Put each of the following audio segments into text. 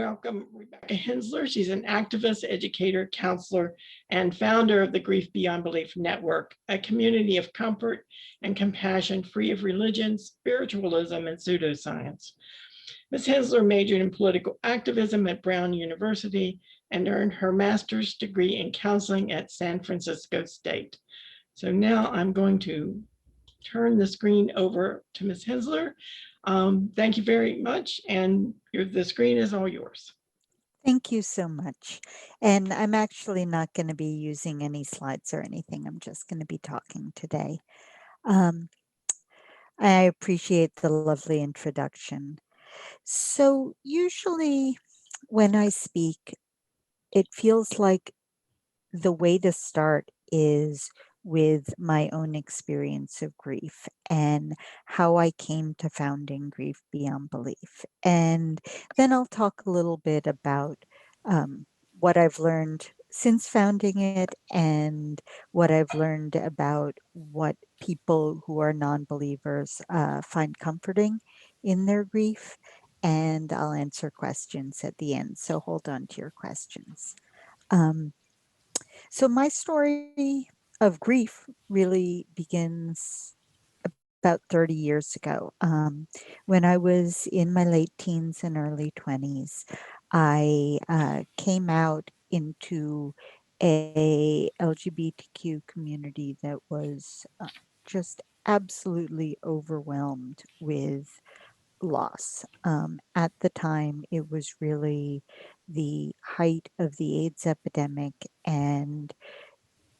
welcome Rebecca Hensler. She's an activist, educator, counselor, and founder of the Grief Beyond Belief Network, a community of comfort and compassion free of religion, spiritualism, and pseudoscience. Ms. Hensler majored in political activism at Brown University and earned her master's degree in counseling at San Francisco State. So now I'm going to turn the screen over to Ms. Hensler. Thank you very much, and the screen is all yours. Thank you so much. And I'm actually not going to be using any slides or anything. I'm just going to be talking today. I appreciate the lovely introduction. So usually when I speak, it feels like the way to start is with my own experience of grief and how I came to founding Grief Beyond Belief. And then I'll talk a little bit about what I've learned since founding it and what I've learned about what people who are non-believers find comforting in their grief. And I'll answer questions at the end. So hold on to your questions. So my story of grief really begins about 30 years ago. When I was in my late teens and early 20s, I came out into a LGBTQ community that was just absolutely overwhelmed with loss. At the time, it was really the height of the AIDS epidemic. And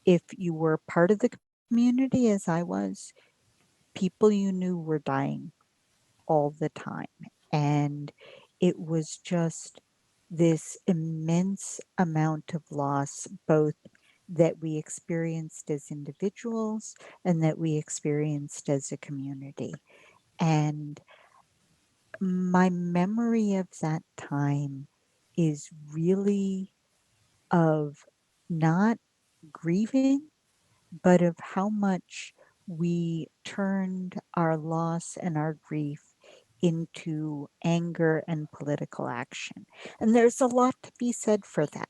if you were part of the community, as I was, people you knew were dying all the time. And it was just this immense amount of loss, both that we experienced as individuals and that we experienced as a community. And my memory of that time is really of not grieving, but of how much we turned our loss and our grief into anger and political action. And there's a lot to be said for that.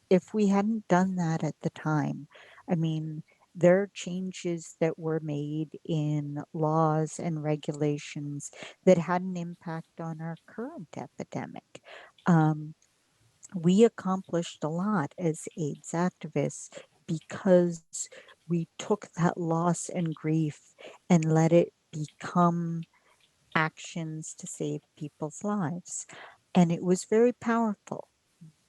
If we hadn't done that at the time, I mean, there are changes that were made in laws and regulations that had an impact on our current epidemic. Um, we accomplished a lot as AIDS activists because we took that loss and grief and let it become actions to save people's lives. And it was very powerful.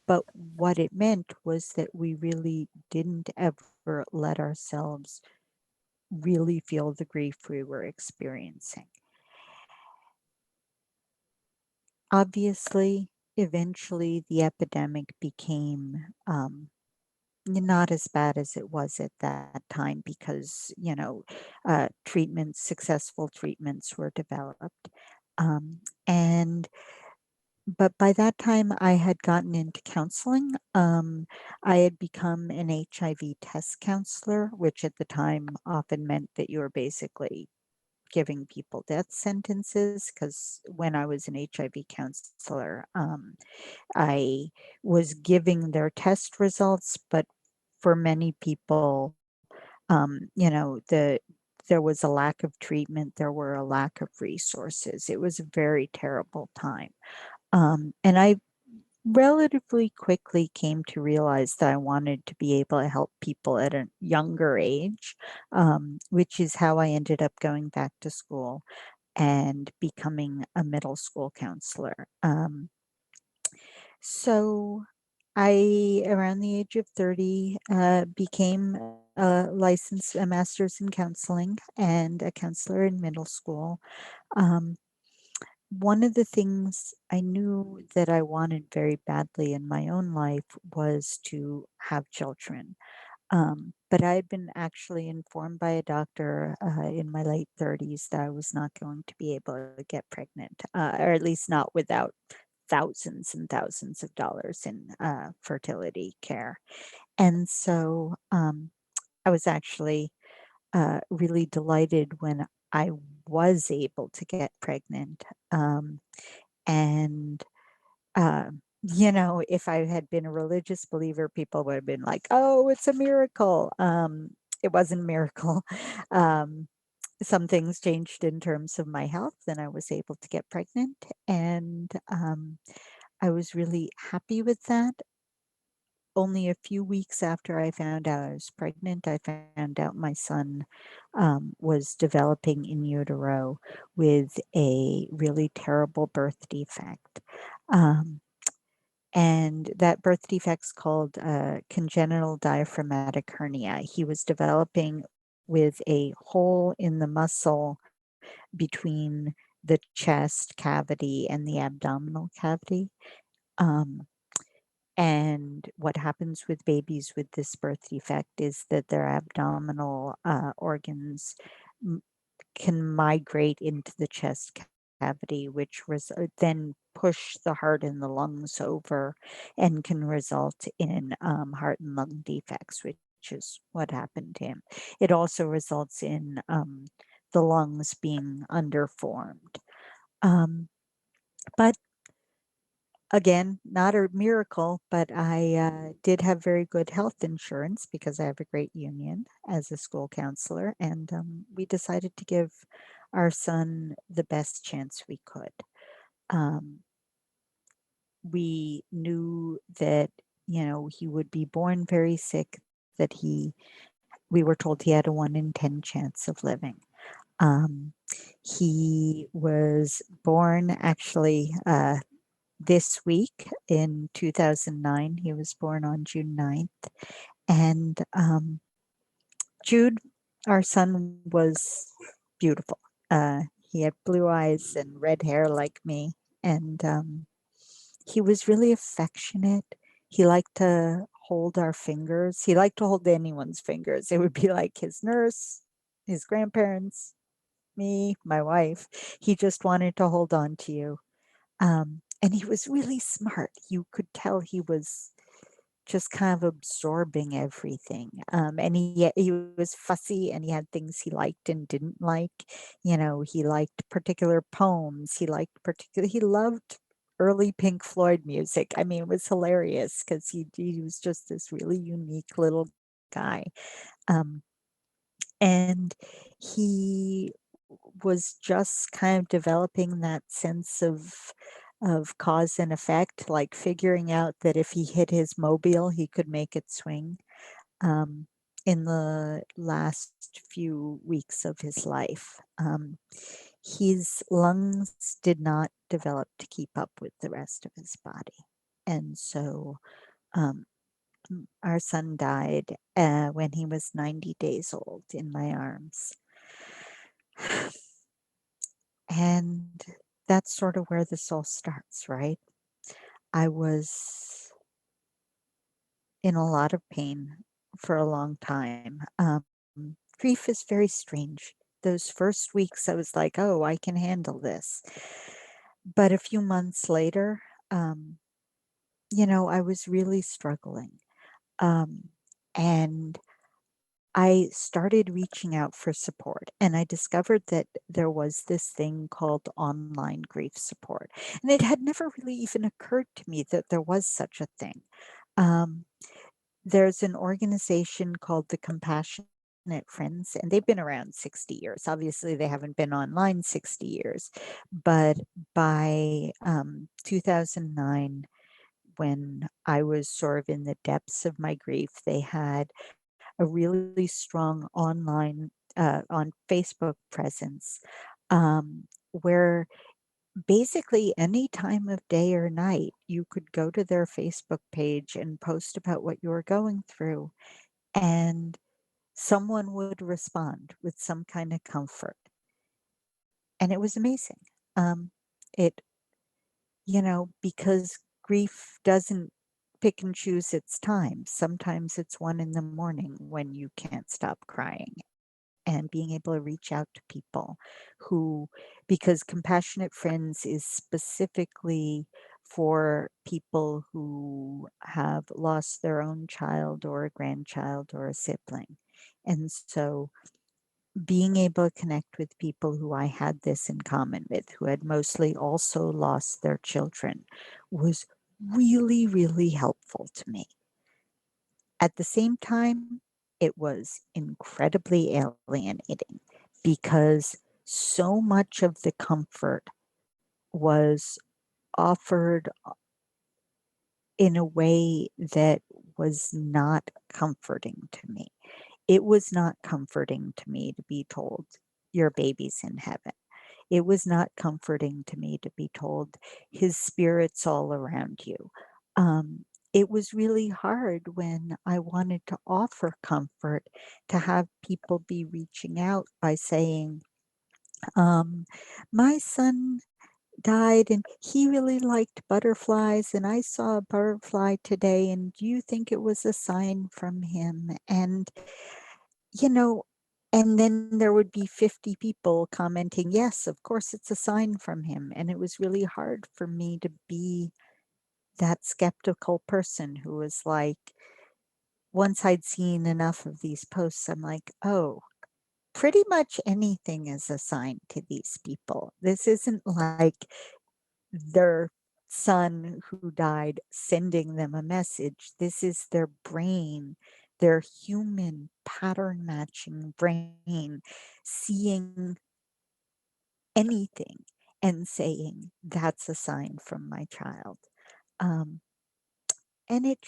But what it meant was that we really didn't ever let ourselves really feel the grief we were experiencing. Obviously, eventually the epidemic became not as bad as it was at that time because, treatments, successful treatments were developed. And but by that time, I had gotten into counseling. I had become an HIV test counselor, which at the time often meant that you were basically giving people death sentences. Because when I was an HIV counselor, I was giving their test results, but for many people, there was a lack of treatment, there were a lack of resources. It was a very terrible time. And I relatively quickly came to realize that I wanted to be able to help people at a younger age, which is how I ended up going back to school and becoming a middle school counselor. So around the age of 30, became a master's in counseling and a counselor in middle school. Um, One of the things I knew that I wanted very badly in my own life was to have children. But I had been actually informed by a doctor in my late 30s that I was not going to be able to get pregnant, or at least not without thousands and thousands of dollars in fertility care. And so I was actually really delighted when I was able to get pregnant. And uh, if I had been a religious believer, people would have been like, "Oh, it's a miracle." It wasn't a miracle. Um, some things changed in terms of my health, and I was able to get pregnant, and I was really happy with that. Only a few weeks after I found out I was pregnant, I found out my son was developing in utero with a really terrible birth defect. Um, and that birth defect's called congenital diaphragmatic hernia. He was developing with a hole in the muscle between the chest cavity and the abdominal cavity. Um, and what happens with babies with this birth defect is that their abdominal organs m- can migrate into the chest cavity, which then push the heart and the lungs over and can result in heart and lung defects, which is what happened to him. It also results in the lungs being underformed. Um, but again, not a miracle, but I did have very good health insurance because I have a great union as a school counselor, and we decided to give our son the best chance we could. Um, we knew that he would be born very sick. That we were told he had a 1 in 10 chance of living. Um, he was born actually this week in 2009. He was born on June 9th. And Jude, our son, was beautiful. He had blue eyes and red hair like me. And he was really affectionate. He liked to hold our fingers. He liked to hold anyone's fingers. It would be like his nurse, his grandparents, me, my wife. He just wanted to hold on to you. And he was really smart. You could tell he was just kind of absorbing everything. And he was fussy and he had things he liked and didn't like. He liked particular poems. He loved early Pink Floyd music. I mean, it was hilarious because he was just this really unique little guy. Um, and he was just kind of developing that sense of cause and effect, like figuring out that if he hit his mobile, he could make it swing. Um, in the last few weeks of his life, his lungs did not develop to keep up with the rest of his body, and so um, our son died when he was 90 days old in my arms. And that's sort of where this all starts, right? I was in a lot of pain for a long time. Grief is very strange. Those first weeks, I was like, oh, I can handle this. But a few months later, um, I was really struggling. Um, and I started reaching out for support, and I discovered that there was this thing called online grief support. And it had never really even occurred to me that there was such a thing. Um, there's an organization called the Compassionate Friends, and they've been around 60 years. Obviously, they haven't been online 60 years, but by 2009, when I was sort of in the depths of my grief, they had a really strong online on Facebook presence, where basically any time of day or night you could go to their Facebook page and post about what you were going through, and someone would respond with some kind of comfort, and it was amazing. It because grief doesn't pick and choose its time. Sometimes it's 1 in the morning when you can't stop crying, and being able to reach out to people who, because Compassionate Friends is specifically for people who have lost their own child or a grandchild or a sibling. And so being able to connect with people who I had this in common with, who had mostly also lost their children, was really, really helpful to me. At the same time, it was incredibly alienating because so much of the comfort was offered in a way that was not comforting to me. It was not comforting to me to be told, your baby's in heaven. It was not comforting to me to be told, his spirit's all around you. It was really hard when I wanted to offer comfort to have people be reaching out by saying, um, my son died and he really liked butterflies and I saw a butterfly today and do you think it was a sign from him? And, you know, and then there would be 50 people commenting, yes, of course it's a sign from him. And it was really hard for me to be that skeptical person who was like, once I'd seen enough of these posts, I'm like, oh, pretty much anything is a sign to these people. This isn't like their son who died sending them a message. This is their brain, their human pattern matching brain seeing anything and saying, that's a sign from my child. Um, and it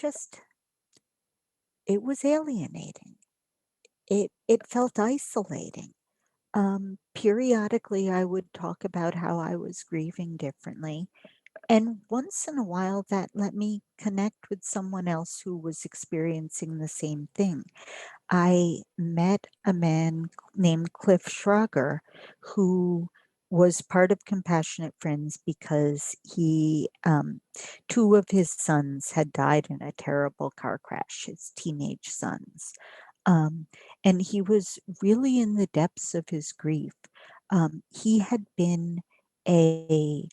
was alienating. It felt isolating. Periodically, I would talk about how I was grieving differently. And once in a while, that let me connect with someone else who was experiencing the same thing. I met a man named Cliff Schrager who was part of Compassionate Friends because two of his sons had died in a terrible car crash, his teenage sons. Um, and he was really in the depths of his grief. He had been a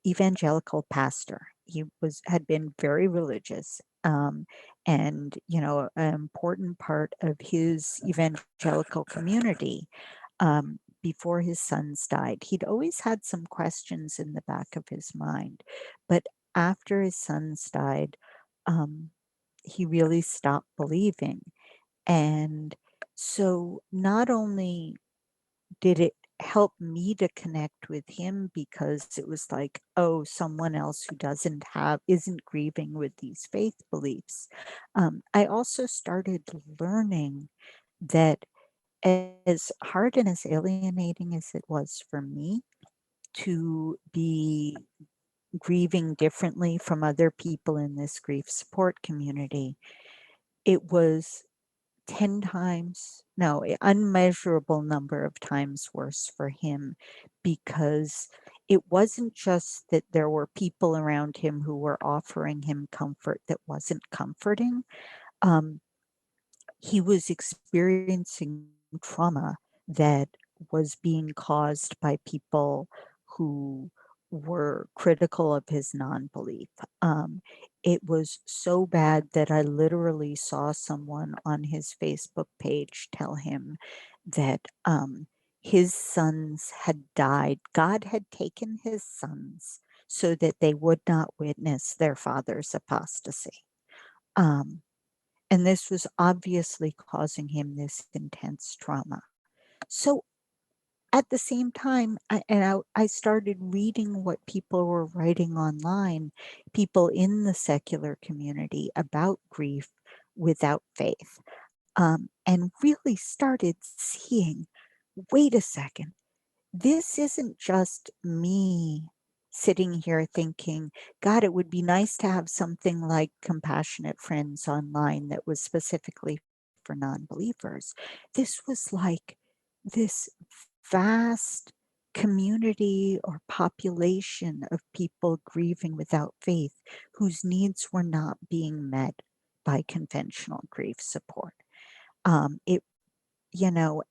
evangelical pastor. He had been very religious, and an important part of his evangelical community. Before his sons died, he'd always had some questions in the back of his mind, but after his sons died, um, he really stopped believing. And so not only did it help me to connect with him because it was like, oh, someone else who isn't grieving with these faith beliefs. I also started learning that as hard and as alienating as it was for me to be grieving differently from other people in this grief support community, it was 10 times, no, unmeasurable number of times worse for him because it wasn't just that there were people around him who were offering him comfort that wasn't comforting. Um, he was experiencing trauma that was being caused by people who were critical of his non-belief. It was so bad that I literally saw someone on his Facebook page tell him that his sons had died. God had taken his sons so that they would not witness their father's apostasy. Um, and this was obviously causing him this intense trauma. So at the same time, I started reading what people were writing online, people in the secular community about grief without faith, and really started seeing, wait a second, this isn't just me sitting here thinking, God, it would be nice to have something like Compassionate Friends online that was specifically for non-believers. This was like this vast community or population of people grieving without faith whose needs were not being met by conventional grief support.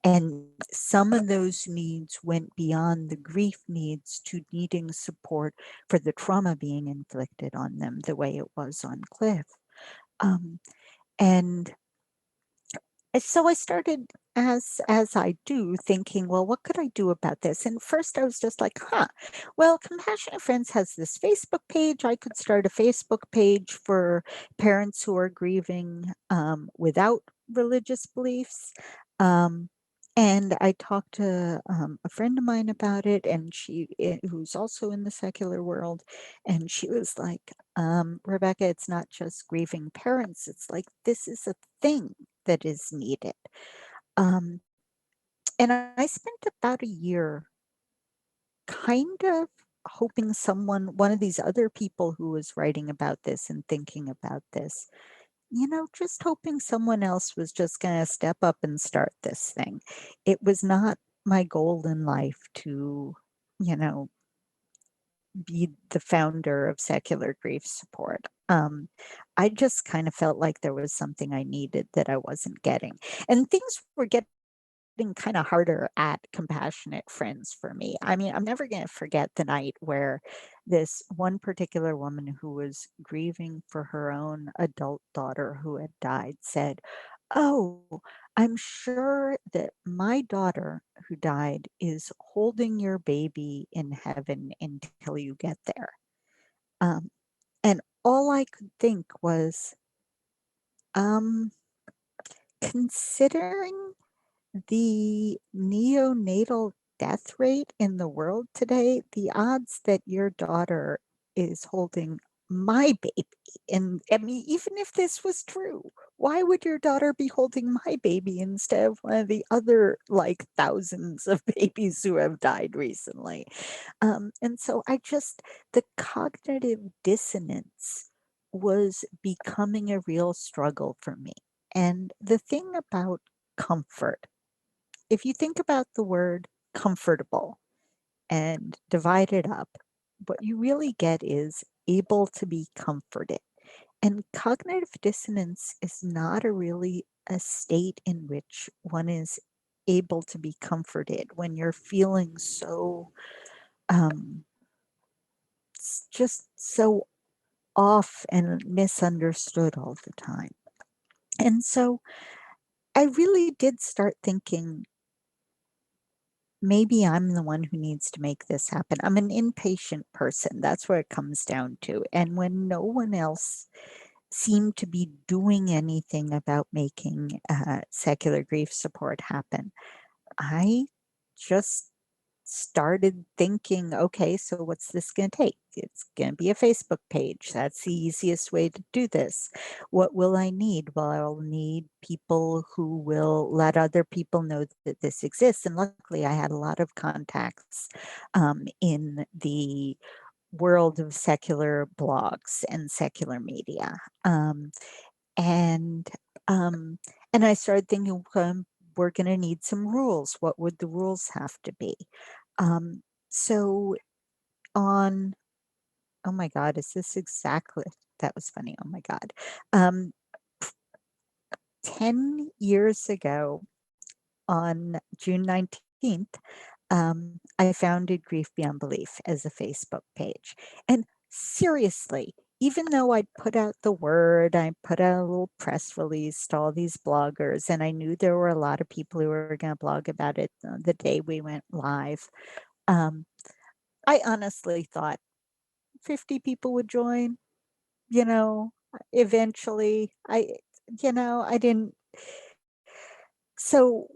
And some of those needs went beyond the grief needs to needing support for the trauma being inflicted on them, the way it was on Cliff. Um, and so I started as I do, thinking, well, what could I do about this? And first I was just like, well, Compassionate Friends has this Facebook page. I could start a Facebook page for parents who are grieving without religious beliefs. Um, and I talked to a friend of mine about it, and who's also in the secular world, and she was like, Rebecca, it's not just grieving parents. It's like, this is a thing that is needed. Um, and I spent about a year kind of hoping one of these other people who was writing about this and thinking about this, just hoping someone else was just going to step up and start this thing. It was not my goal in life to, you know, be the founder of secular grief support. I just kind of felt like there was something I needed that I wasn't getting. And things were getting kind of harder at Compassionate Friends for me. I mean, I'm never going to forget the night where this one particular woman who was grieving for her own adult daughter who had died said, "Oh, I'm sure that my daughter who died is holding your baby in heaven until you get there." Um, and all I could think was, um, considering the neonatal death rate in the world today, the odds that your daughter is holding my baby, and I mean, even if this was true, why would your daughter be holding my baby instead of one of the other like thousands of babies who have died recently? And so the cognitive dissonance was becoming a real struggle for me. And the thing about comfort, if you think about the word comfortable and divide it up, what you really get is able to be comforted. And cognitive dissonance is not a state in which one is able to be comforted when you're feeling so um, just so off and misunderstood all the time. And so I really did start thinking, maybe I'm the one who needs to make this happen. I'm an impatient person. That's what it comes down to. And when no one else seemed to be doing anything about making secular grief support happen, I just started thinking, okay, so what's this going to take? It's going to be a Facebook page. That's the easiest way to do this. What will I need? Well, I'll need people who will let other people know that this exists. And luckily, I had a lot of contacts in the world of secular blogs and secular media. And um, and I started thinking, we're going to need some rules. What would the rules have to be? So on, oh my God, is this exactly? That was funny. Oh my God. Um, 10 years ago, on June 19th, I founded Grief Beyond Belief as a Facebook page. And seriously, even though I'd put out the word, I put out a little press release to all these bloggers, and I knew there were a lot of people who were going to blog about it the day we went live. Um, I honestly thought 50 people would join, you know, eventually. I didn't. So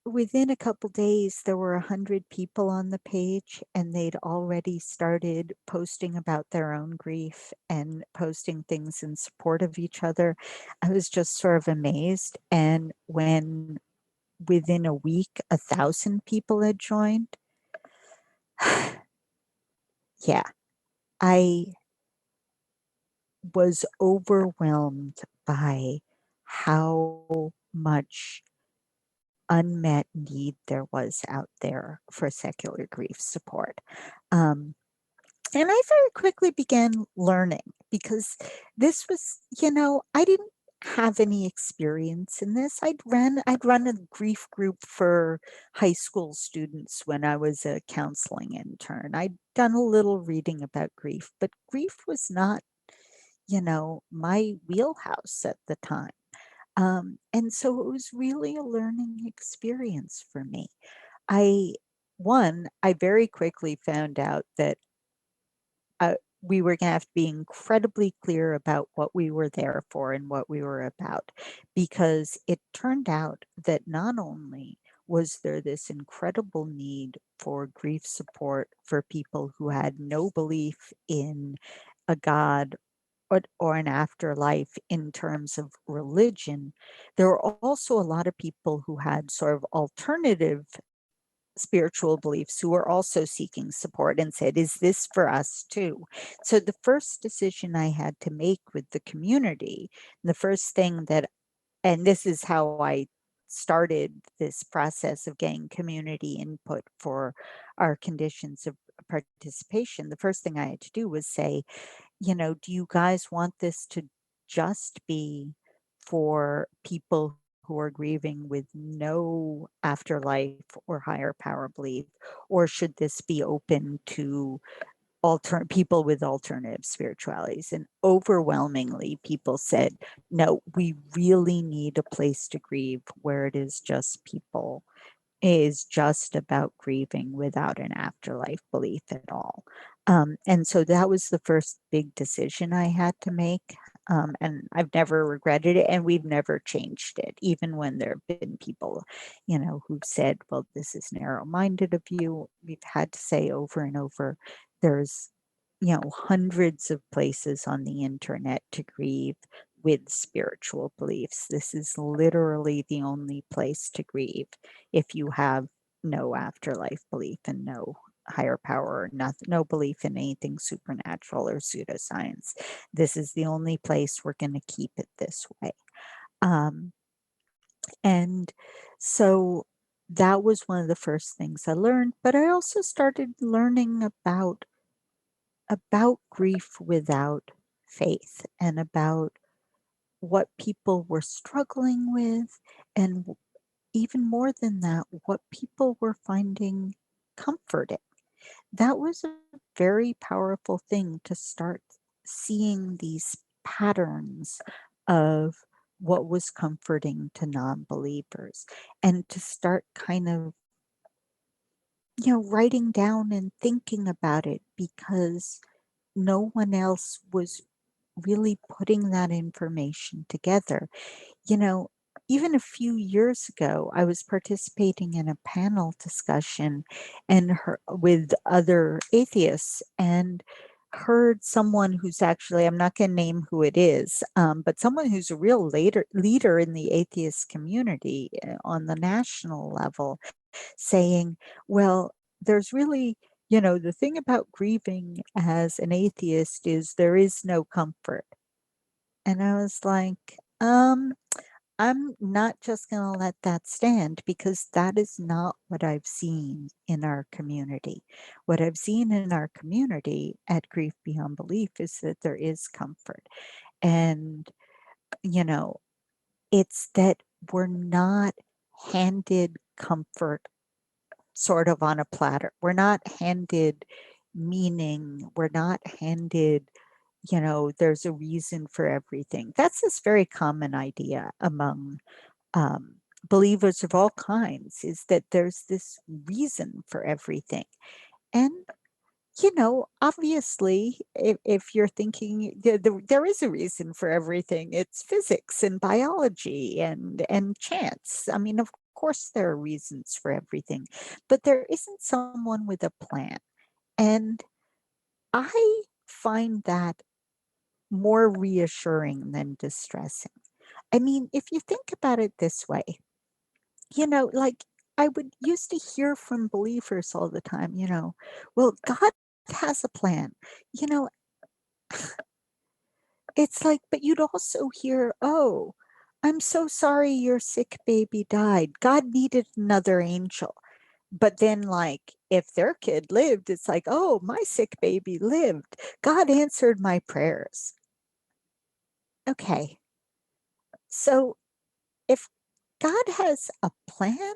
within a couple days, there were 100 people on the page, and they'd already started posting about their own grief and posting things in support of each other. I was just sort of amazed. And when within a week, 1,000 people had joined, yeah, I was overwhelmed by how much unmet need there was out there for secular grief support. Um, and I very quickly began learning, because this was, I didn't have any experience in this. I'd run a grief group for high school students when I was a counseling intern. I'd done a little reading about grief, but grief was not, my wheelhouse at the time. And so it was really a learning experience for me. I, one, I very quickly found out that we were going to have to be incredibly clear about what we were there for and what we were about, because it turned out that not only was there this incredible need for grief support for people who had no belief in a God or an afterlife in terms of religion, there were also a lot of people who had sort of alternative spiritual beliefs who were also seeking support and said, is this for us too? So the first decision I had to make with the community, the first thing that, and this is how I started this process of getting community input for our conditions of participation. The first thing I had to do was say, do you guys want this to just be for people who are grieving with no afterlife or higher power belief? Or should this be open to people with alternative spiritualities? And overwhelmingly, people said, no, we really need a place to grieve where it is just people is just about grieving without an afterlife belief at all. And so that was the first big decision I had to make. And I've never regretted it, and we've never changed it, even when there have been people, who've said, well, this is narrow minded of you. We've had to say over and over, there's, hundreds of places on the internet to grieve with spiritual beliefs. This is literally the only place to grieve if you have no afterlife belief and no higher power, no belief in anything supernatural or pseudoscience. This is the only place we're going to keep it this way. Um, and so that was one of the first things I learned. But I also started learning about grief without faith and about what people were struggling with, and even more than that, what people were finding comfort in. That was a very powerful thing to start seeing these patterns of what was comforting to non-believers, and to start kind of, writing down and thinking about it, because no one else was really putting that information together. You know, Even a few years ago, I was participating in a panel discussion with other atheists, and heard someone who's actually, I'm not going to name who it is, but someone who's a real leader in the atheist community on the national level, saying, well, there's really, the thing about grieving as an atheist is there is no comfort. And I was like, I'm not just going to let that stand, because that is not what I've seen in our community. What I've seen in our community at Grief Beyond Belief is that there is comfort. And, you know, it's that we're not handed comfort sort of on a platter. We're not handed meaning. We're not handed, there's a reason for everything. That's this very common idea among um, believers of all kinds, is that there's this reason for everything. And, obviously, if you're thinking there is a reason for everything, it's physics and biology and chance. I mean, of course, there are reasons for everything, but there isn't someone with a plan. And I find that more reassuring than distressing. I mean, if you think about it this way, like, I would used to hear from believers all the time, well, God has a plan. You know, it's like, but you'd also hear, oh, I'm so sorry your sick baby died. God needed another angel. But then, like, if their kid lived, it's like, oh, my sick baby lived. God answered my prayers. Okay. So if God has a plan,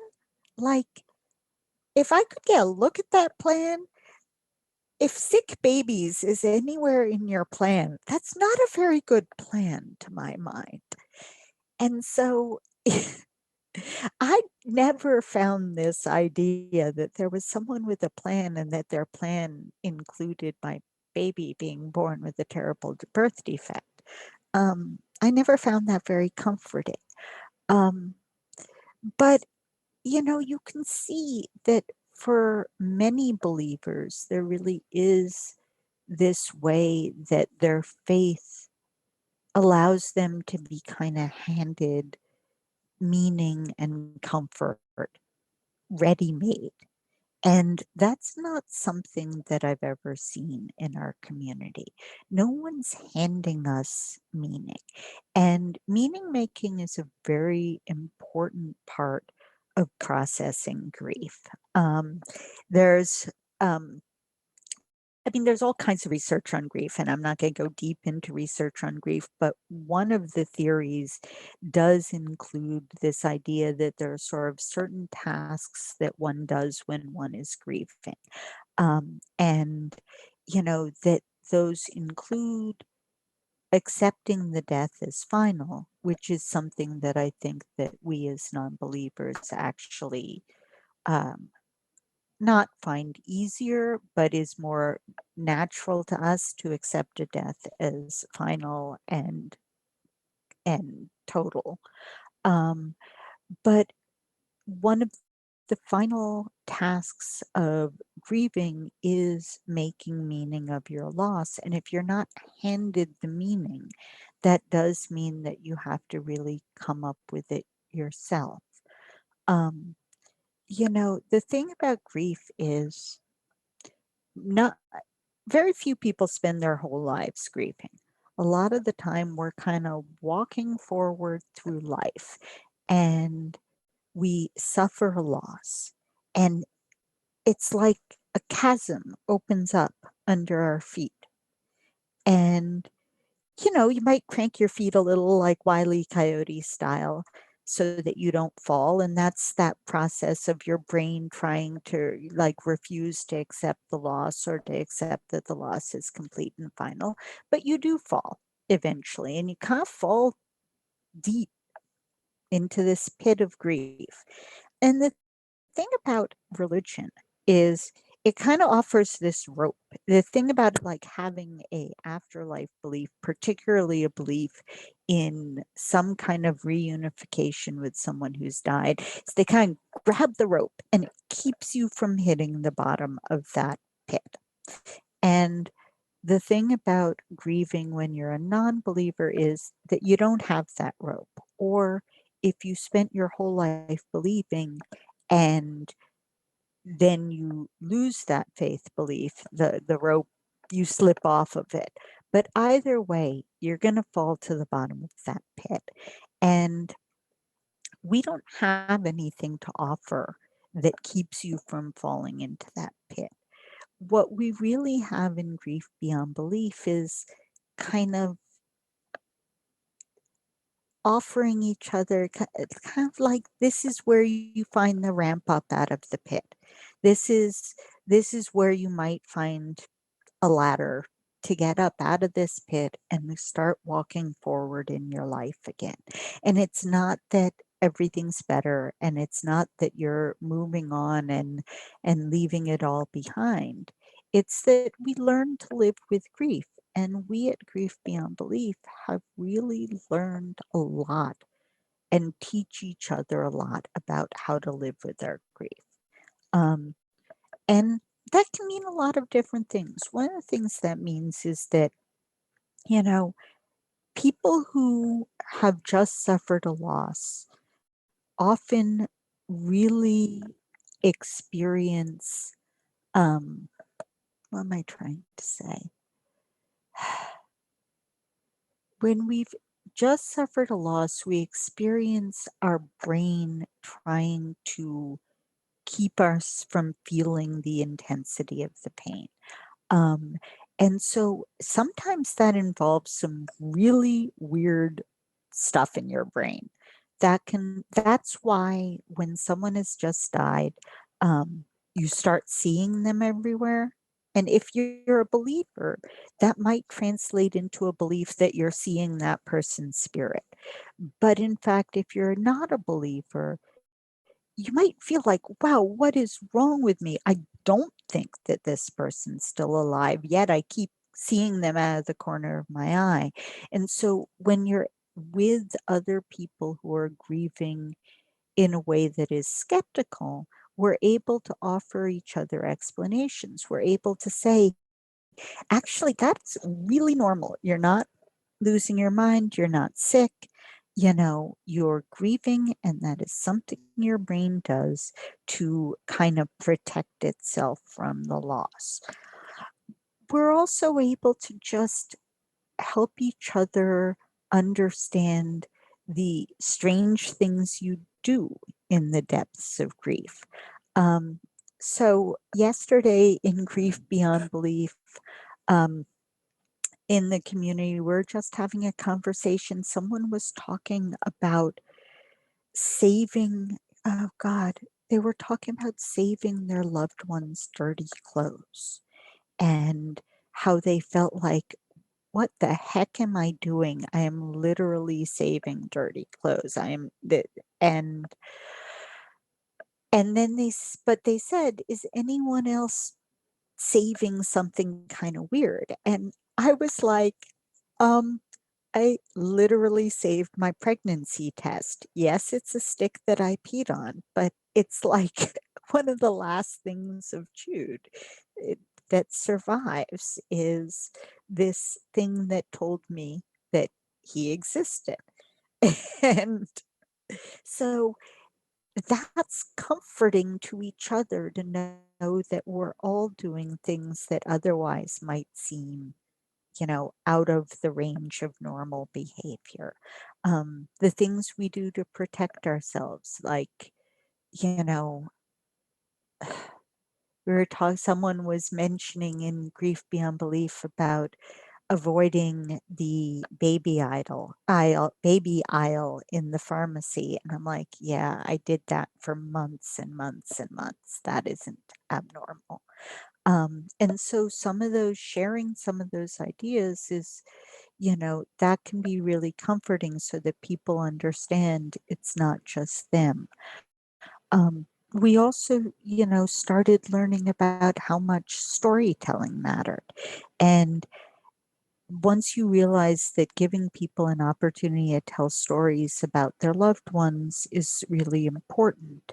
like, if I could get a look at that plan, if sick babies is anywhere in your plan, that's not a very good plan to my mind. And so I never found this idea that there was someone with a plan and that their plan included my baby being born with a terrible birth defect. I never found that very comforting. Um, but, you can see that for many believers, there really is this way that their faith allows them to be kind of handed meaning and comfort ready made. And that's not something that I've ever seen in our community. No one's handing us meaning. And meaning making is a very important part of processing grief. There's there's all kinds of research on grief, and I'm not going to go deep into research on grief, but one of the theories does include this idea that there are sort of certain tasks that one does when one is grieving. And, that those include accepting the death as final, which is something that I think that we as non believers actually um, not find easier, but is more natural to us to accept a death as final and total. Um, but one of the final tasks of grieving is making meaning of your loss. And if you're not handed the meaning, that does mean that you have to really come up with it yourself. Um, the thing about grief is not very few people spend their whole lives grieving. A lot of the time, we're kind of walking forward through life and we suffer a loss. And it's like a chasm opens up under our feet. And, you might crank your feet a little like Wile E. Coyote style so that you don't fall. And that's that process of your brain trying to like refuse to accept the loss or to accept that the loss is complete and final. But you do fall eventually, and you kind of fall deep into this pit of grief. And the thing about religion is it kind of offers this rope. The thing about like having a afterlife belief, particularly a belief in some kind of reunification with someone who's died, is they kind of grab the rope and it keeps you from hitting the bottom of that pit. And the thing about grieving when you're a non-believer is that you don't have that rope. Or if you spent your whole life believing and then you lose that faith belief, the rope, you slip off of it. But either way, you're going to fall to the bottom of that pit. And we don't have anything to offer that keeps you from falling into that pit. What we really have in grief beyond belief is kind of offering each other, it's kind of like this is where you find the ramp up out of the pit. This is this is where you might find a ladder to get up out of this pit and to start walking forward in your life again. And it's not that everything's better and it's not that you're moving on and leaving it all behind. It's that we learn to live with grief. And we at Grief Beyond Belief have really learned a lot and teach each other a lot about how to live with our grief. Um, and that can mean a lot of different things. One of the things that means is that, you know, people who have just suffered a loss often really experience, um, what am I trying to say? When we've just suffered a loss, we experience our brain trying to keep us from feeling the intensity of the pain. Um, and so sometimes that involves some really weird stuff in your brain. That's why when someone has just died, you start seeing them everywhere And if you're a believer, that might translate into a belief that you're seeing that person's spirit. But in fact, if you're not a believer, you might feel like, wow, what is wrong with me? I don't think that this person's still alive, yet I keep seeing them out of the corner of my eye. And so when you're with other people who are grieving in a way that is skeptical, we're able to offer each other explanations. We're able to say, actually, that's really normal. You're not losing your mind, you're not sick, you're grieving, and that is something your brain does to kind of protect itself from the loss. We're also able to just help each other understand the strange things you do in the depths of grief. Um, so, yesterday in Grief Beyond Belief, um, in the community, we're just having a conversation. Someone was talking about saving, oh God, they were talking about saving their loved ones' dirty clothes and how they felt like, what the heck am I doing? I am literally saving dirty clothes. I am the and and then but they said, is anyone else saving something kind of weird? And I was like, um, I literally saved my pregnancy test. Yes, it's a stick that I peed on, but it's like one of the last things of Jude that survives is this thing that told me that he existed. And so that's comforting to each other to know that we're all doing things that otherwise might seem out of the range of normal behavior. The things we do to protect ourselves, like, you know, someone was mentioning in Grief Beyond Belief about avoiding the baby aisle in the pharmacy. And I'm like, yeah, I did that for months and months and months. That isn't abnormal. And so sharing some of those ideas is, that can be really comforting so that people understand it's not just them. We also, started learning about how much storytelling mattered. And once you realize that giving people an opportunity to tell stories about their loved ones is really important,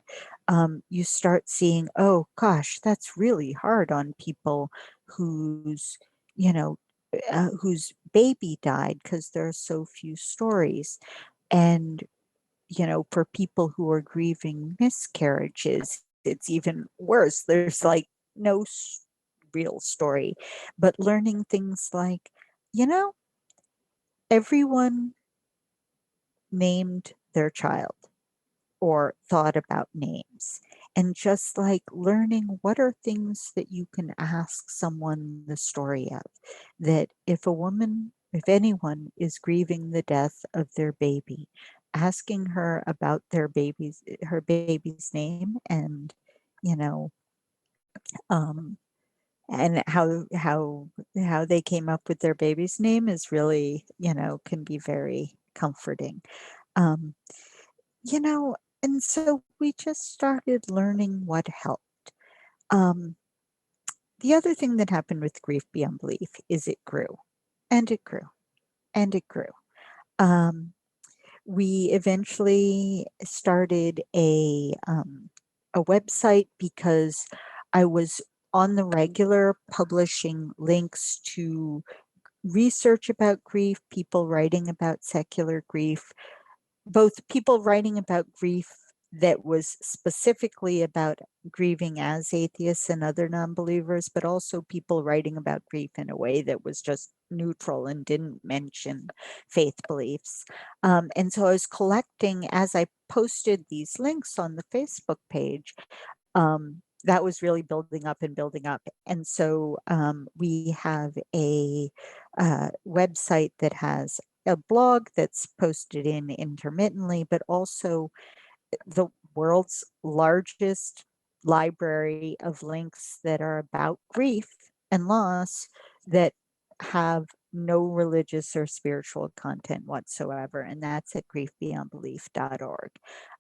you start seeing, oh gosh, that's really hard on people whose, you know, whose baby died because there are so few stories. And, for people who are grieving miscarriages, it's even worse. There's like no real story, but learning things like, you know, everyone named their child or thought about names. And just like learning what are things that you can ask someone the story of, that if anyone is grieving the death of their baby, asking her about her baby's name you know, um, and how they came up with their baby's name is really, can be very comforting. Um, you know, and so we just started learning what helped. Um, the other thing that happened with Grief Beyond Belief is it grew and it grew and it grew. Um, we eventually started a website because I was on the regular publishing links to research about grief, people writing about secular grief, both people writing about grief that was specifically about grieving as atheists and other non-believers, but also people writing about grief in a way that was just neutral and didn't mention faith beliefs. And so I was collecting, as I posted these links on the Facebook page, that was really building up and building up. And so we have a website that has a blog that's posted in intermittently, but also the world's largest library of links that are about grief and loss that have no religious or spiritual content whatsoever, and that's at griefbeyondbelief.org.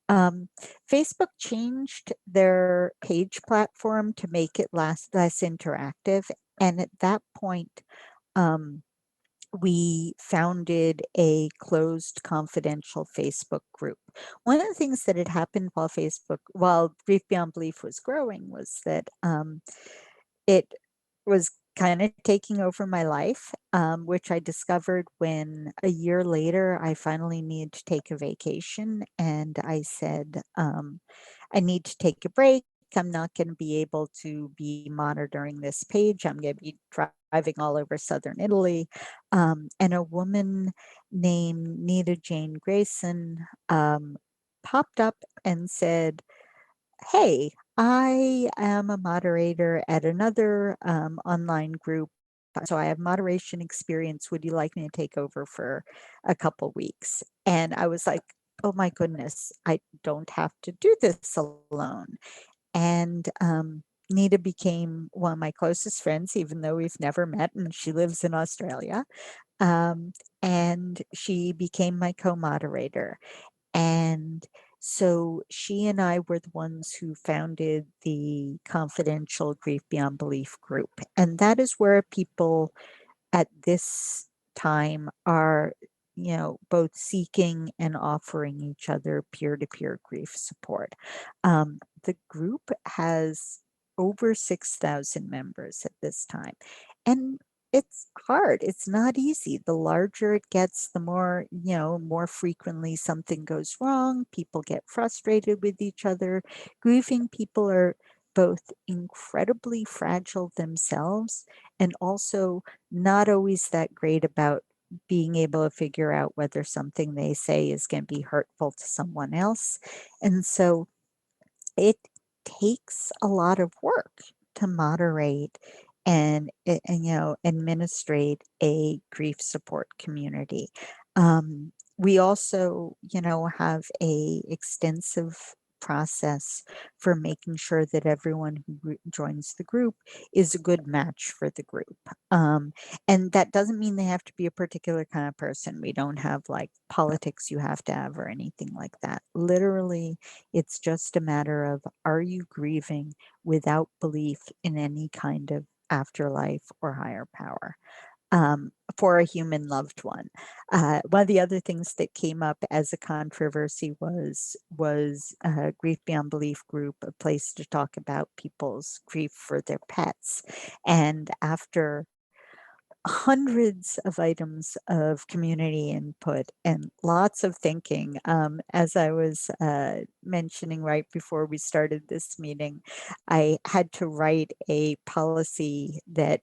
Um, Facebook changed their page platform to make it less interactive, and at that point, um, we founded a closed confidential Facebook group. One of the things that had happened while Grief Beyond Belief was growing was that it was kind of taking over my life, which I discovered when a year later I finally needed to take a vacation. And I said, I need to take a break. I'm not going to be able to be monitoring this page. I'm going to be driving all over southern Italy. And a woman named Nita Jane Grayson popped up and said, hey, I am a moderator at another online group. So I have moderation experience. Would you like me to take over for a couple weeks? And I was like, oh my goodness, I don't have to do this alone. And Nita became one of my closest friends, even though we've never met, and she lives in Australia. Um, and she became my co moderator. And so she and I were the ones who founded the confidential Grief Beyond Belief group. And that is where people at this time are, both seeking and offering each other peer-to-peer grief support. The group has over 6,000 members at this time. And it's hard. It's not easy. The larger it gets, the more, more frequently something goes wrong. People get frustrated with each other. Grieving people are both incredibly fragile themselves and also not always that great about being able to figure out whether something they say is going to be hurtful to someone else. And so it takes a lot of work to moderate and administrate a grief support community. We also, have a extensive process for making sure that everyone who joins the group is a good match for the group. Um, and that doesn't mean they have to be a particular kind of person. We don't have like politics you have to have or anything like that. Literally, it's just a matter of, are you grieving without belief in any kind of afterlife or higher power for a human loved one? One of the other things that came up as a controversy was Grief Beyond Belief group, a place to talk about people's grief for their pets. And after hundreds of items of community input and lots of thinking. As I was mentioning right before we started this meeting, I had to write a policy that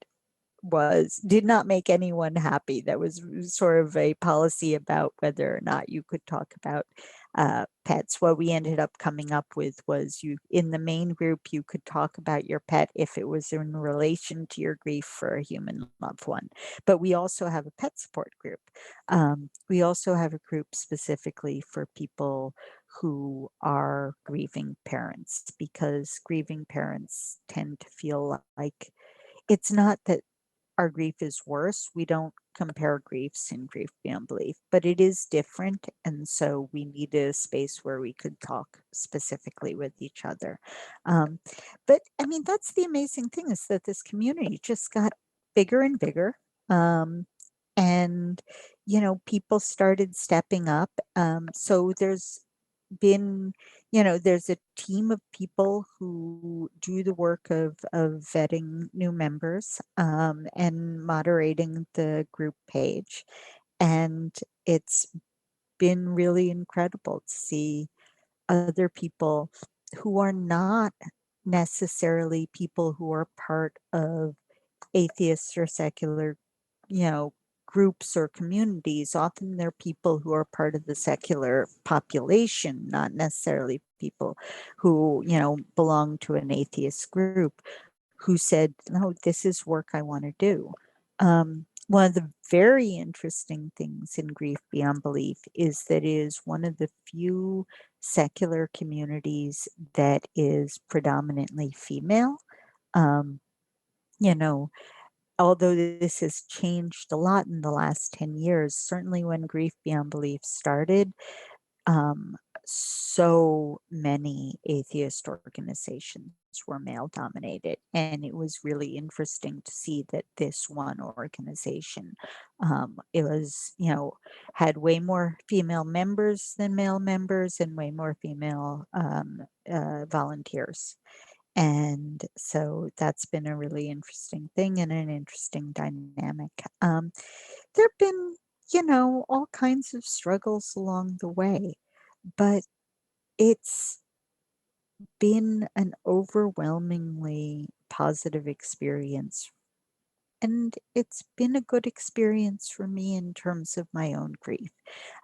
did not make anyone happy. That was sort of a policy about whether or not you could talk about pets. What we ended up coming up with was, you, in the main group, you could talk about your pet if it was in relation to your grief for a human loved one. But we also have a pet support group. We also have a group specifically for people who are grieving parents, because grieving parents tend to feel like it's not that our grief is worse. We don't compare griefs in Grief Beyond Belief, but it is different. And so we needed a space where we could talk specifically with each other. Um, but I mean, that's the amazing thing, is that this community just got bigger and bigger. Um, and, people started stepping up. So been, there's a team of people who do the work of vetting new members and moderating the group page. And it's been really incredible to see other people who are not necessarily people who are part of atheists or secular, you know, groups or communities. Often they're people who are part of the secular population, not necessarily people who, belong to an atheist group, who said, no, this is work I want to do. One of the very interesting things in Grief Beyond Belief is that it is one of the few secular communities that is predominantly female. Um, you know, although this has changed a lot in the last 10 years, certainly when Grief Beyond Belief started, um, so many atheist organizations were male dominated. And it was really interesting to see that this one organization, it was, had way more female members than male members and way more female volunteers. And so that's been a really interesting thing and an interesting dynamic. There have been, all kinds of struggles along the way, but it's been an overwhelmingly positive experience. And it's been a good experience for me in terms of my own grief.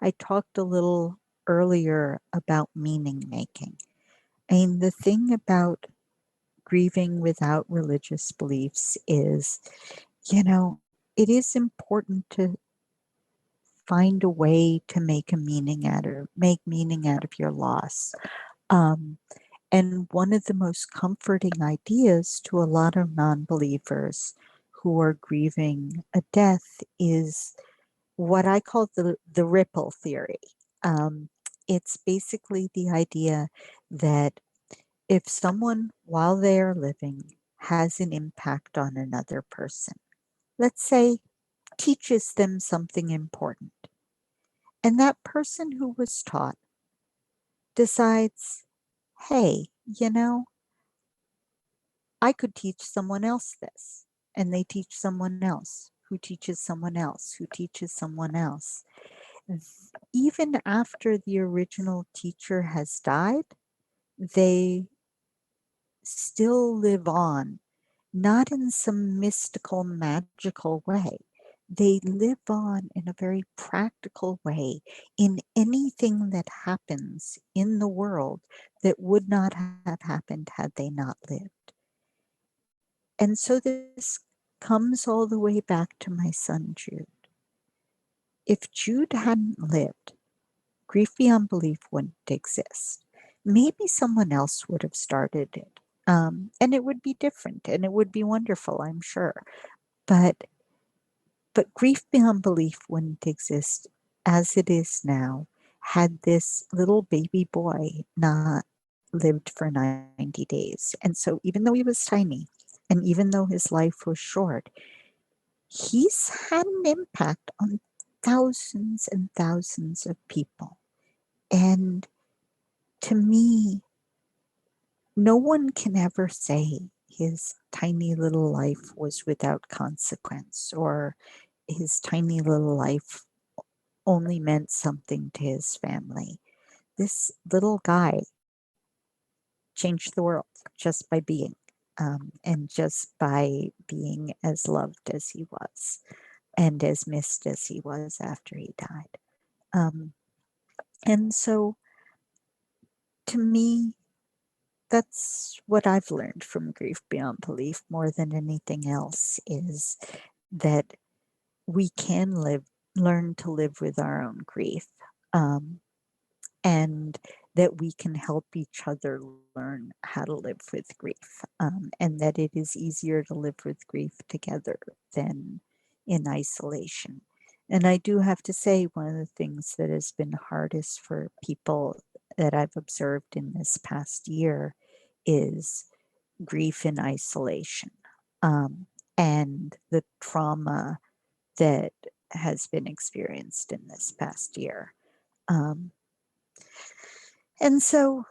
I talked a little earlier about meaning making. I mean, the thing about grieving without religious beliefs is, it is important to find a way to make meaning out of your loss. Um, and one of the most comforting ideas to a lot of non-believers who are grieving a death is what I call the ripple theory. Um, it's basically the idea that if someone, while they are living, has an impact on another person, let's say teaches them something important, and that person who was taught decides, hey, I could teach someone else this, and they teach someone else who teaches someone else who teaches someone else. Even after the original teacher has died, they still live on, not in some mystical, magical way. They live on in a very practical way in anything that happens in the world that would not have happened had they not lived. And so this comes all the way back to my son, Jude. If Jude hadn't lived, Grief Beyond Belief wouldn't exist. Maybe someone else would have started it. And it would be different and it would be wonderful, I'm sure. But Grief Beyond Belief wouldn't exist as it is now had this little baby boy not lived for 90 days. And so even though he was tiny and even though his life was short, he's had an impact on thousands and thousands of people. And to me, no one can ever say his tiny little life was without consequence or his tiny little life only meant something to his family. This little guy changed the world just by being, and just by being as loved as he was and as missed as he was after he died. Um, and so to me, that's what I've learned from Grief Beyond Belief more than anything else is that we can learn to live with our own grief. Um, and that we can help each other learn how to live with grief, and that it is easier to live with grief together than in isolation. And I do have to say, one of the things that has been hardest for people that I've observed in this past year is grief in isolation, um, and the trauma that has been experienced in this past year. Um, and so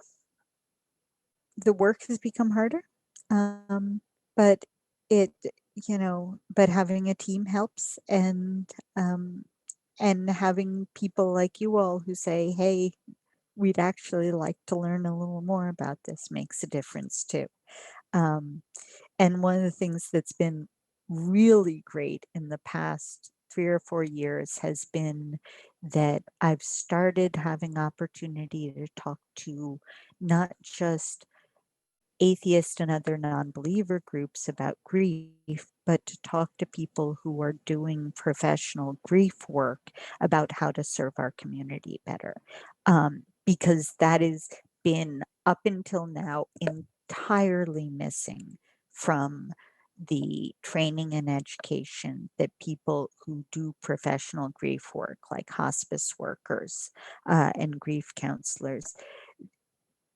the work has become harder, but it, but having a team helps, and having people like you all who say, hey, we'd actually like to learn a little more about this makes a difference too. Um, and one of the things that's been really great in the past 3 or 4 years has been that I've started having opportunity to talk to not just atheist and other non-believer groups about grief, but to talk to people who are doing professional grief work about how to serve our community better. Because that has been up until now entirely missing from the training and education that people who do professional grief work, like hospice workers and grief counselors,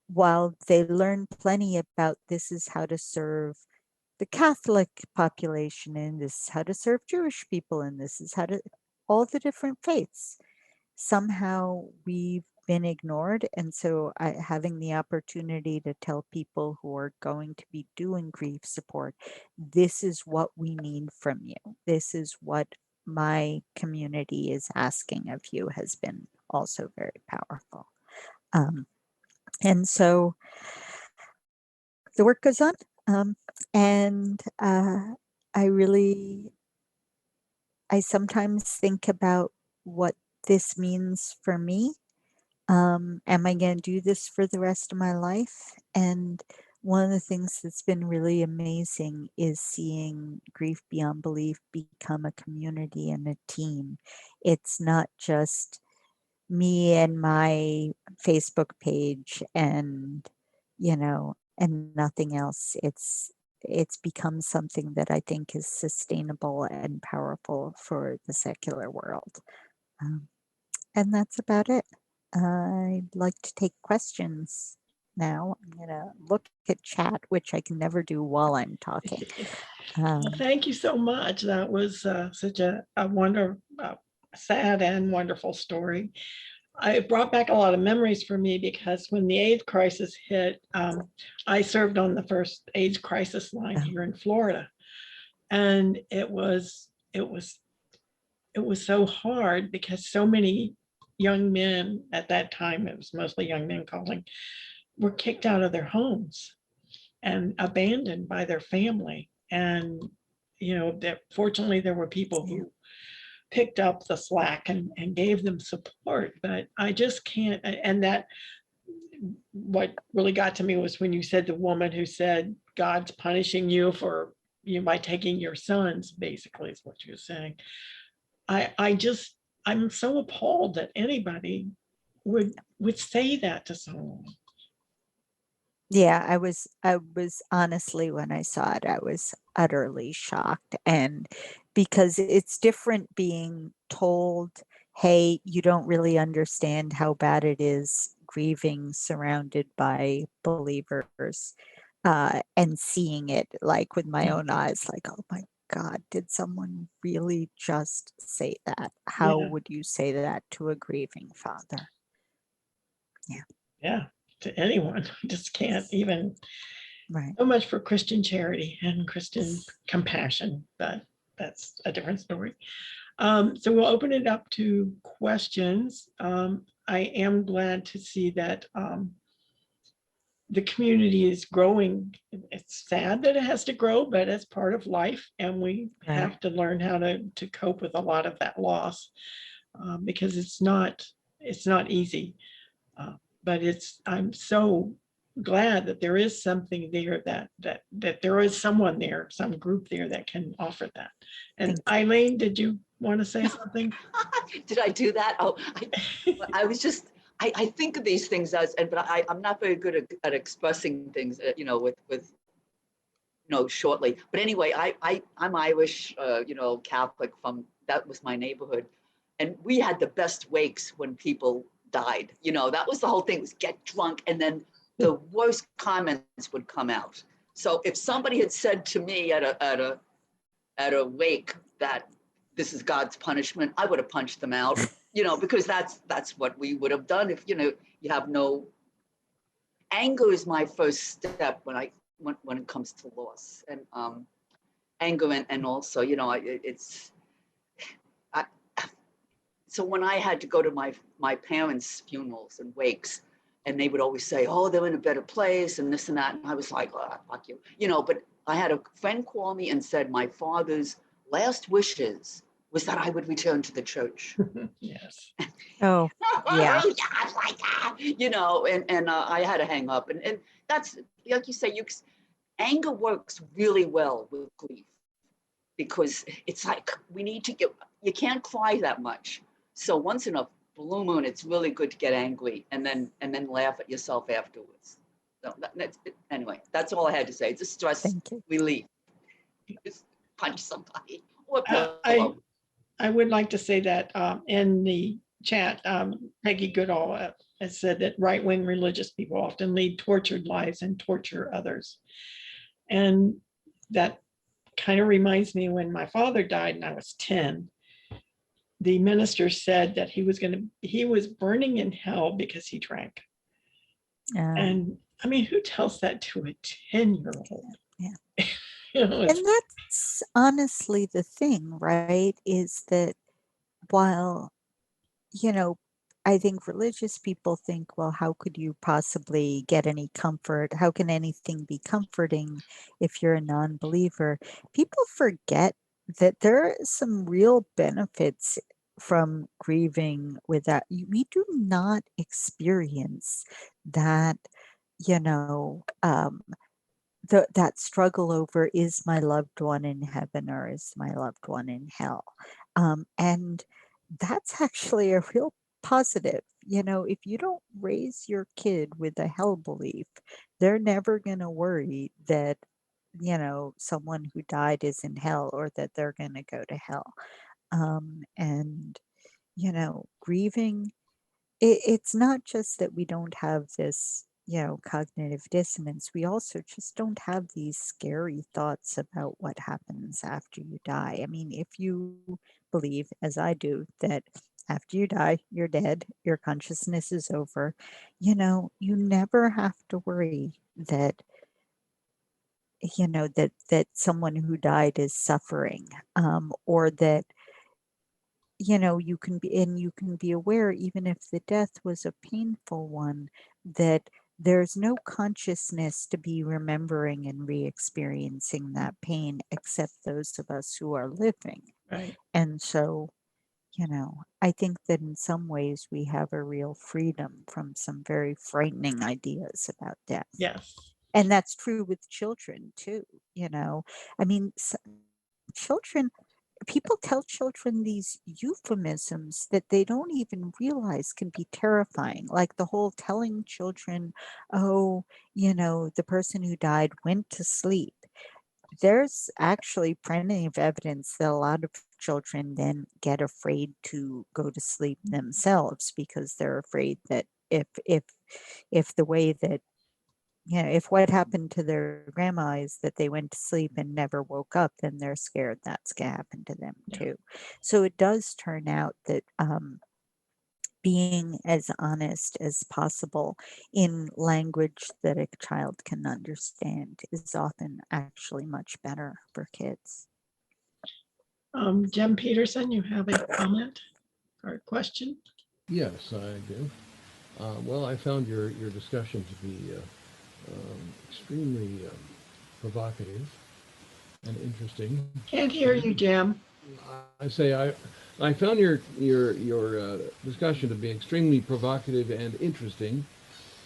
while they learn plenty about this is how to serve the Catholic population, and this is how to serve Jewish people, and this is how to all the different faiths, somehow we've been ignored. And so having the opportunity to tell people who are going to be doing grief support, this is what we need from you. This is what my community is asking of you, has been also very powerful. Um, and so the work goes on. And I really, I sometimes think about what this means for me. Am I going to do this for the rest of my life? And one of the things that's been really amazing is seeing Grief Beyond Belief become a community and a team. It's not just me and my Facebook page and, and nothing else. It's become something that I think is sustainable and powerful for the secular world. Um, and that's about it. I'd like to take questions now. I'm going to look at chat, which I can never do while I'm talking. Well, thank you so much. That was such a sad and wonderful story. It brought back a lot of memories for me because when the AIDS crisis hit, I served on the first AIDS crisis line here in Florida, and it was so hard because so many young men at that time, it was mostly young men calling, were kicked out of their homes and abandoned by their family. And that fortunately there were people who picked up the slack and gave them support, but I just can't. And that, what really got to me was when you said the woman who said God's punishing you for by taking your sons, basically is what you're saying. I'm so appalled that anybody would say that to someone. Yeah, I was honestly, when I saw it, I was utterly shocked. And because it's different being told, hey, you don't really understand how bad it is grieving surrounded by believers, and seeing it like with my own eyes, like, oh my God, did someone really just say that? How Yeah, would you say that to a grieving father? Yeah, yeah, to anyone. I just can't even. right. So much for Christian charity and Christian compassion, but that's a different story. So we'll open it up to questions. I am glad to see that the community is growing. It's sad that it has to grow, but it's part of life, and we Right. have to learn how to cope with a lot of that loss, because it's not easy. Uh, but I'm so glad that there is something there, that there is someone there, some group there that can offer that. And Thank you. Eileen, did you want to say something? Did I do that? Oh, I was just, I think of these things as, but I'm not very good at expressing things, shortly. But anyway, I'm Irish, Catholic that was my neighborhood. And we had the best wakes when people died. That was the whole thing, was get drunk. And then the worst comments would come out. So if somebody had said to me at a wake that this is God's punishment, I would have punched them out, because that's what we would have done if, you have no anger is my first step when it comes to loss, and anger, and also, it's, I, so when I had to go to my parents' funerals and wakes, and they would always say, oh, they're in a better place and this and that. And I was like, oh, fuck you. But I had a friend call me and said my father's last wishes was that I would return to the church. Yes. Oh, yeah. I was like, and I had to hang up. And that's, like you say, anger works really well with grief, because it's like, you can't cry that much. So once in a blue moon, it's really good to get angry and then laugh at yourself afterwards. So anyway, that's all I had to say. It's a stress Thank you. relief. Just punch somebody or I, pillow. I would like to say that in the chat, Peggy Goodall has said that right-wing religious people often lead tortured lives and torture others. And that kind of reminds me when my father died and I was 10, the minister said that he was burning in hell because he drank. And I mean, who tells that to a 10-year-old? Yeah. You know, And that's honestly the thing, right? Is that while, you know, I think religious people think, well, how could you possibly get any comfort? How can anything be comforting if you're a non-believer? People forget that there are some real benefits from grieving without, we do not experience that, you know, that struggle over, is my loved one in heaven or is my loved one in hell? And that's actually a real positive. You know, if you don't raise your kid with a hell belief, they're never going to worry that, you know, someone who died is in hell or that they're going to go to hell. And, you know, grieving, it's not just that we don't have this, you know, cognitive dissonance. We also just don't have these scary thoughts about what happens after you die. I mean, if you believe, as I do, that after you die, you're dead, your consciousness is over, you know, you never have to worry that, you know, that someone who died is suffering, or that, you know, you can be, and you can be aware, even if the death was a painful one, that there's no consciousness to be remembering and re-experiencing that pain except those of us who are living. right. And so, you know, I think that in some ways we have a real freedom from some very frightening ideas about death. Yes. And that's true with children too, you know. I mean, children, people tell children these euphemisms that they don't even realize can be terrifying, like the whole telling children, oh, you know, the person who died went to sleep. There's actually plenty of evidence that a lot of children then get afraid to go to sleep themselves because they're afraid that if the way that, yeah, if what happened to their grandma is that they went to sleep and never woke up, then they're scared that's gonna happen to them Yeah. too. So it does turn out that being as honest as possible in language that a child can understand is often actually much better for kids. Jem Peterson, you have a comment or a question? Yes, I do. Well, I found your discussion to be extremely provocative and interesting. Can't hear you, Jem. I say I found your discussion to be extremely provocative and interesting,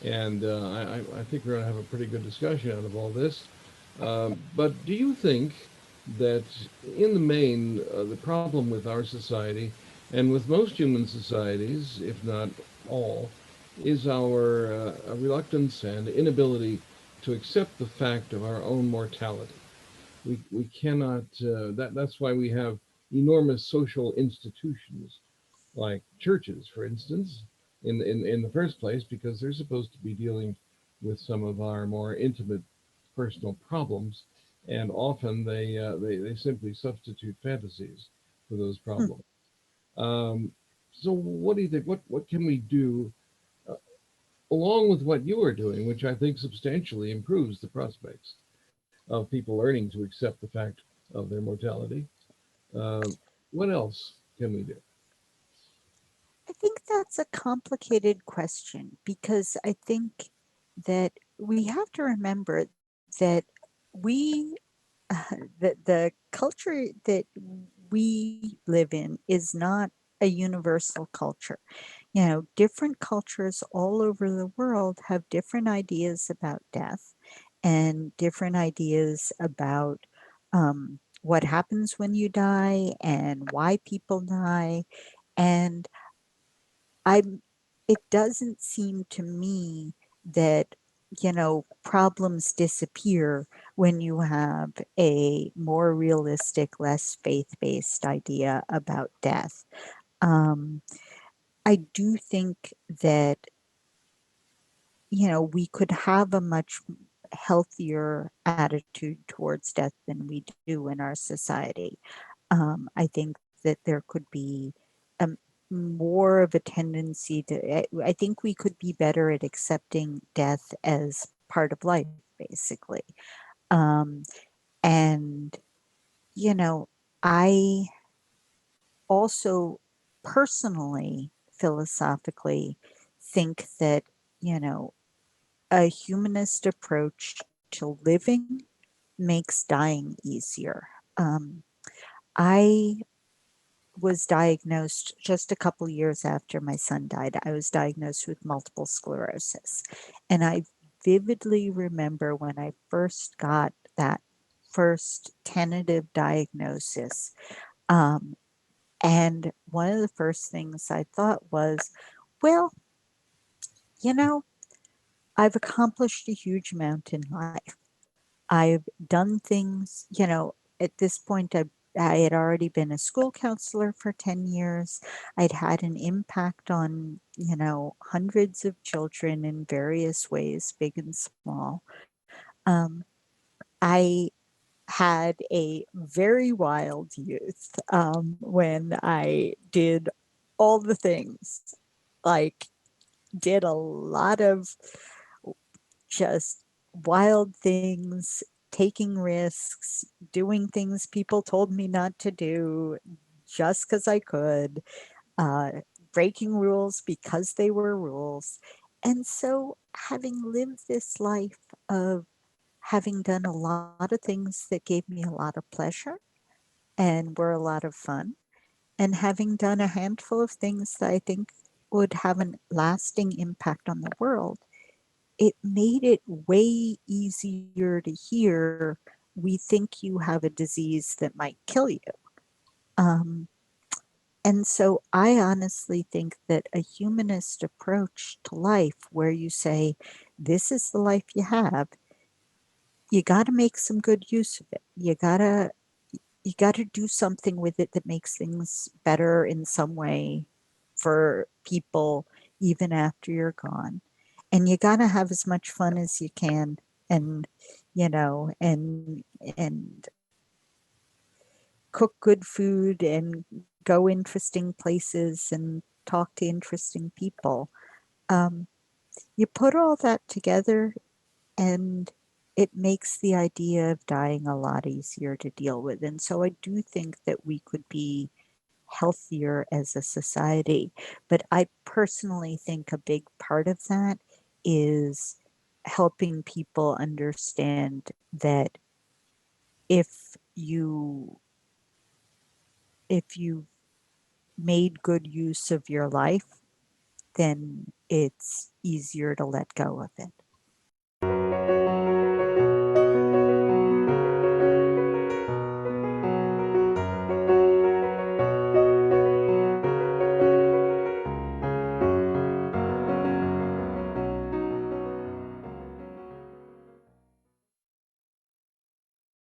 and I think we're going to have a pretty good discussion out of all this. But do you think that, in the main, the problem with our society, and with most human societies, if not all, is our reluctance and inability to accept the fact of our own mortality? We cannot. That's why we have enormous social institutions like churches, for instance, in the first place, because they're supposed to be dealing with some of our more intimate personal problems, and often they simply substitute fantasies for those Hmm. problems. Um, so, what do you think? What can we do uh, along with what you are doing, which I think substantially improves the prospects of people learning to accept the fact of their mortality? Uh, what else can we do? I think that's a complicated question because I think that we have to remember that we, the culture that we live in is not a universal culture. You know, different cultures all over the world have different ideas about death and different ideas about what happens when you die and why people die. And I'm it doesn't seem to me that problems disappear when you have a more realistic, less faith-based idea about death. Um, I do think that, we could have a much healthier attitude towards death than we do in our society. I think that there could be um, more of a tendency to, I think we could be better at accepting death as part of life, basically. Um, and, you know, I also personally, philosophically, think that, you know, a humanist approach to living makes dying easier. I was diagnosed just a couple years after my son died. I was diagnosed with multiple sclerosis. And I vividly remember when I first got that first tentative diagnosis. Um, and one of the first things I thought was, well, you know, I've accomplished a huge amount in life. I've done things, at this point, I had already been a school counselor for 10 years. I'd had an impact on, hundreds of children in various ways, big and small. Um, I had a very wild youth when I did all the things, like, did a lot of just wild things, taking risks, doing things people told me not to do just because I could, uh, breaking rules because they were rules. And so, having lived this life of having done a lot of things that gave me a lot of pleasure and were a lot of fun, and having done a handful of things that I think would have a lasting impact on the world, it made it way easier to hear, we think you have a disease that might kill you. Um, and so I honestly think that a humanist approach to life, where you say, this is the life you have, you got to make some good use of it. You got to do something with it that makes things better in some way for people even after you're gone. And you got to have as much fun as you can, and and cook good food and go interesting places and talk to interesting people. Um, you put all that together, and it makes the idea of dying a lot easier to deal with. And so I do think that we could be healthier as a society. But I personally think a big part of that is helping people understand that if you if you made good use of your life, then it's easier to let go of it.